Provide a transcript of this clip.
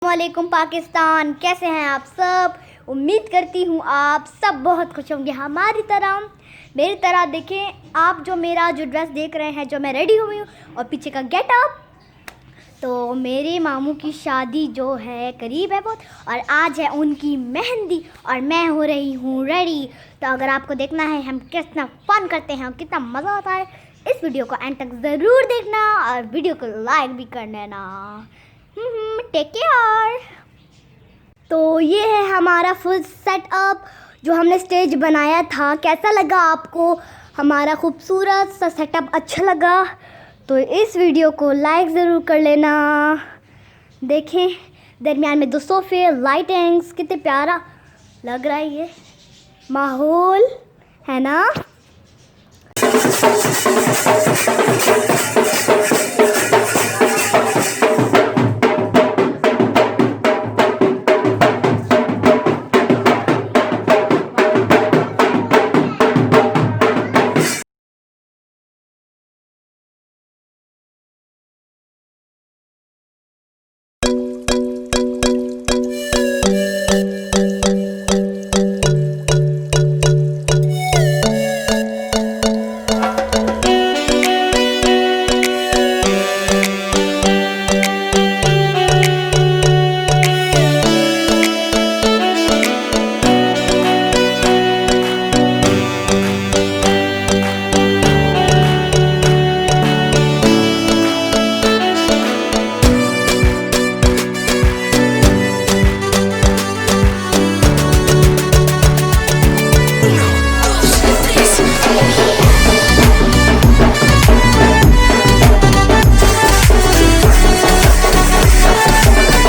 वालेकुम पाकिस्तान, कैसे हैं आप सब। उम्मीद करती हूँ आप सब बहुत खुश होंगे हमारी तरह, मेरी तरह। देखें आप जो ड्रेस देख रहे हैं, जो मैं रेडी हुई हूँ और पीछे का गेटअप, तो मेरे मामू की शादी जो है करीब है बहुत, और आज है उनकी मेहंदी और मैं हो रही हूँ रेडी। तो अगर आपको देखना है हम कितना फन करते हैं और कितना मज़ा आता है, इस वीडियो को एंड तक ज़रूर देखना और वीडियो को लाइक भी कर देना। Take care. तो ये है हमारा फुल सेटअप जो हमने स्टेज बनाया था। कैसा लगा आपको हमारा खूबसूरत सा सेटअप? अच्छा लगा तो इस वीडियो को लाइक ज़रूर कर लेना। देखें दरमियान में 2 सोफ़े, लाइटिंग्स, कितने प्यारा लग रहा है ये माहौल, है ना।